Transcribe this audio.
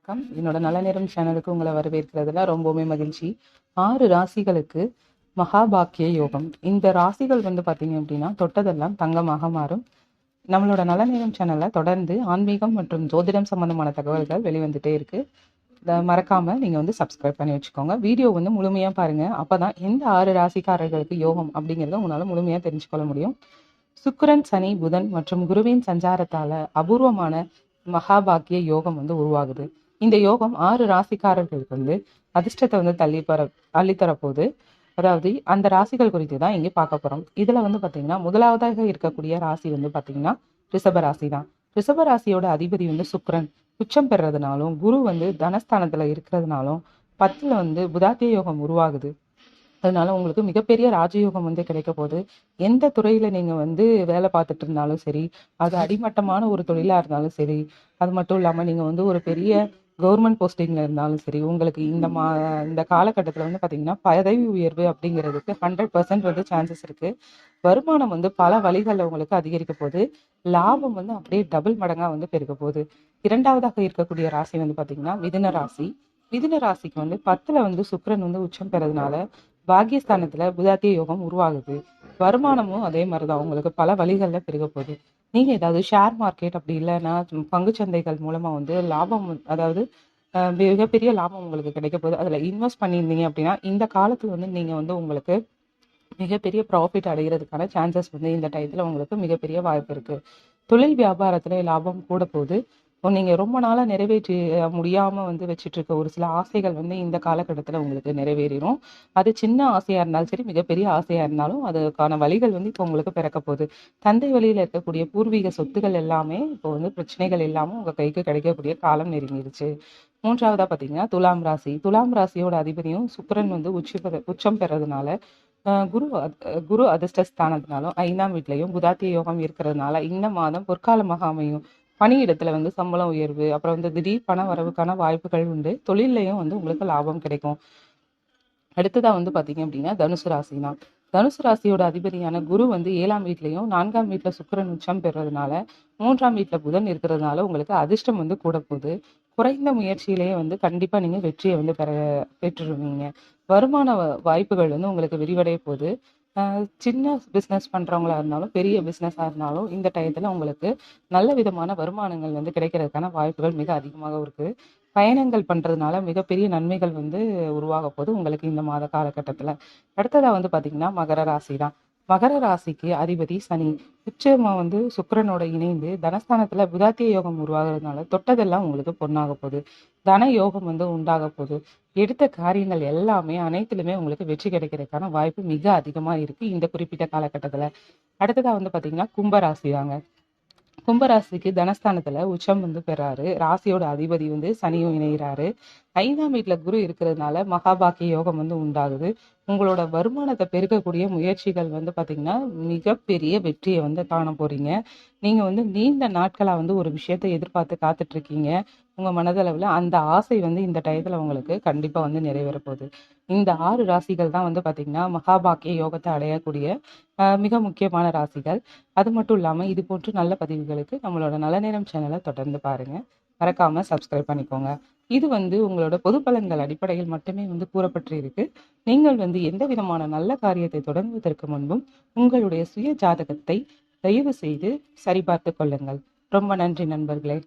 வணக்கம். என்னோட நல்ல நேரம் சேனலுக்கு உங்களை வரவேற்கிறதுல ரொம்பவுமே மகிழ்ச்சி. 6 ராசிகளுக்கு மகாபாக்கிய யோகம். இந்த ராசிகள் பார்த்தீங்க அப்படின்னா தொட்டதெல்லாம் தங்கமாக மாறும். நம்மளோட நல்ல நேரம் சேனல்ல தொடர்ந்து ஆன்மீகம் மற்றும் ஜோதிடம் சம்பந்தமான தகவல்கள் வெளிவந்துட்டே இருக்கு. இதை மறக்காம நீங்க சப்ஸ்கிரைப் பண்ணி வச்சுக்கோங்க. வீடியோ முழுமையா பாருங்க. அப்பதான் எந்த 6 ராசிக்காரர்களுக்கு யோகம் அப்படிங்கிறத உங்களால முழுமையா தெரிஞ்சுக்கொள்ள முடியும். சுக்கிரன், சனி, புதன் மற்றும் குருவின் சஞ்சாரத்தால அபூர்வமான மகாபாக்கிய யோகம் உருவாகுது. இந்த யோகம் 6 ராசிக்காரர்களுக்கு அதிர்ஷ்டத்தை அள்ளித்தரப்போகுது. அதாவது அந்த ராசிகள் குறித்து தான் இங்கே பார்க்க போறோம். இதுல பாத்தீங்கன்னா முதலாவதாக இருக்கக்கூடிய ராசி பாத்தீங்கன்னா ரிஷப ராசி தான். ரிஷப ராசியோட அதிபதி சுக்கிரன் உச்சம் பெறதுனாலும், குரு தனஸ்தானத்துல இருக்கிறதுனாலும் 10ல புதாத்திய யோகம் உருவாகுது. அதனால உங்களுக்கு மிகப்பெரிய ராஜயோகம் கிடைக்க போகுது. எந்த துறையில நீங்க வேலை பார்த்துட்டு இருந்தாலும் சரி, அது அடிமட்டமான ஒரு தொழிலா இருந்தாலும் சரி, அது மட்டும் இல்லாம நீங்க ஒரு பெரிய கவர்மெண்ட் போஸ்டிங்ல இருந்தாலும் சரி, உங்களுக்கு இந்த காலகட்டத்தில் பாத்தீங்கன்னா பதவி உயர்வு அப்படிங்கிறதுக்கு 100% சான்சஸ் இருக்கு. வருமானம் பல வழிகளில் உங்களுக்கு அதிகரிக்க போகுது. லாபம் அப்படியே டபுள் மடங்கா பெருக போகுது. இரண்டாவதாக இருக்கக்கூடிய ராசி பாத்தீங்கன்னா மிதுன ராசி. மிதுன ராசிக்கு 10ல சுக்கிரன் உச்சம் பெறதுனால பாக்கியஸ்தானத்துல புதாத்திய யோகம் உருவாகுது. வருமானமும் அதே மாதிரிதான் உங்களுக்கு பல வழிகள்ல பெருக போகுது. நீங்க ஏதாவது ஷேர் மார்க்கெட் அப்படி இல்லைன்னா பங்குச்சந்தைகள் மூலமா லாபம், அதாவது மிகப்பெரிய லாபம் உங்களுக்கு கிடைக்க போகுது. அதுல இன்வெஸ்ட் பண்ணியிருந்தீங்க அப்படின்னா இந்த காலத்துல நீங்க உங்களுக்கு மிகப்பெரிய ப்ராஃபிட் அடைகிறதுக்கான சான்சஸ் இந்த டயத்துல உங்களுக்கு மிகப்பெரிய வாய்ப்பு இருக்கு. தொழில் வியாபாரத்துல லாபம் கூட போகுது. நீங்க ரொம்ப நாளா நிறைவேற்றி முடியாம வச்சுட்டு இருக்க ஒரு சில ஆசைகள் இந்த காலகட்டத்துல உங்களுக்கு நிறைவேறிடும். அது சின்ன ஆசையா இருந்தாலும் சரி, மிகப்பெரிய ஆசையா இருந்தாலும் அதுக்கான வழிகள் இப்போ உங்களுக்கு பிறக்க போகுது. தந்தை வழியில இருக்கக்கூடிய பூர்வீக சொத்துக்கள் எல்லாமே இப்போ பிரச்சனைகள் இல்லாம உங்க கைக்கு கிடைக்கக்கூடிய காலம் நெருங்கிருச்சு. மூன்றாவதா பாத்தீங்கன்னா துலாம் ராசி. துலாம் ராசியோட அதிபதியும் சுக்கிரன் உச்சம் பெறதுனால குரு அதிர்ஷ்டஸ்தானத்தினாலும் 5ஆம் வீட்லயும் புதாத்திய யோகம் இருக்கிறதுனால இந்த மாதம் பொற்காலமாக அமையும். பணியிடத்துல சம்பளம் உயர்வு, அப்புறம் திடீர் பண வரவுக்கான வாய்ப்புகள் உண்டு. தொழிலையும் உங்களுக்கு லாபம் கிடைக்கும். அடுத்ததா பாத்தீங்க அப்படின்னா தனுசு ராசி தான். தனுசு ராசியோட அதிபதியான குரு 7ஆம் வீட்லயும் 4ஆம் வீட்டுல சுக்கிரன் உச்சம் பெறதுனால 3ஆம் வீட்டுல புதன் இருக்கிறதுனால உங்களுக்கு அதிர்ஷ்டம் கூட போகுது. குறைந்த முயற்சியிலேயே கண்டிப்பா நீங்க வெற்றியை பெற்றுருவீங்க. வருமான வாய்ப்புகள் உங்களுக்கு விரிவடைய போகுது. சின்ன பிஸ்னஸ் பண்றவங்களா இருந்தாலும் பெரிய பிஸ்னஸா இருந்தாலும் இந்த டயத்துல உங்களுக்கு நல்ல விதமான வருமானங்கள் கிடைக்கிறதுக்கான வாய்ப்புகள் மிக அதிகமாக இருக்கு. பயணங்கள் பண்றதுனால மிகப்பெரிய நன்மைகள் உருவாக போது உங்களுக்கு இந்த மாத காலகட்டத்துல. அடுத்ததா பாத்தீங்கன்னா மகர ராசி தான். மகர ராசிக்கு அதிபதி சனி உச்சமா சுக்கிரனோட இணைந்து தனஸ்தானத்துல புதாத்திய யோகம் உருவாகிறதுனால தொட்டதெல்லாம் உங்களுக்கு பொண்ணாக போகுது. தன யோகம் உண்டாக போகுது. எடுத்த காரியங்கள் எல்லாமே அனைத்திலுமே உங்களுக்கு வெற்றி கிடைக்கிறதுக்கான வாய்ப்பு மிக அதிகமா இருக்கு இந்த குறிப்பிட்ட காலகட்டத்துல. அடுத்ததா பாத்தீங்கன்னா கும்பராசி தாங்க. கும்பராசிக்கு தனஸ்தானத்துல உச்சம் பெறாரு. ராசியோட அதிபதி சனியும் இணைகிறாரு. 5ஆம் வீட்டுல குரு இருக்கிறதுனால மகாபாக்கிய யோகம் உண்டாகுது. உங்களோட வருமானத்தை பெருக்கக்கூடிய முயற்சிகள் பாத்தீங்கன்னா மிகப்பெரிய வெற்றியை காண போறீங்க. நீங்க நீண்ட நாட்களா ஒரு விஷயத்தை எதிர்பார்த்து காத்துட்டு இருக்கீங்க. உங்க மனதளவுல அந்த ஆசை இந்த டயத்துல உங்களுக்கு கண்டிப்பா நிறைவேற போகுது. இந்த 6 ராசிகள் தான் பாத்தீங்கன்னா மகாபாக்கிய யோகத்தை அடையக்கூடிய மிக முக்கியமான ராசிகள். அது மட்டும் இல்லாம இது போன்று நல்ல பதிவுகளுக்கு நம்மளோட நல்ல நேரம் சேனலை தொடர்ந்து பாருங்க. மறக்காம சப்ஸ்கிரைப் பண்ணிக்கோங்க. இது உங்களோட பொது பலன்கள் அடிப்படையில் மட்டுமே கூறப்பட்டு இருக்கு. நீங்கள் எந்த விதமான நல்ல காரியத்தை தொடங்குவதற்கு முன்பும் உங்களுடைய சுய ஜாதகத்தை தயவு செய்து சரிபார்த்து கொள்ளுங்கள். ரொம்ப நன்றி நண்பர்களே.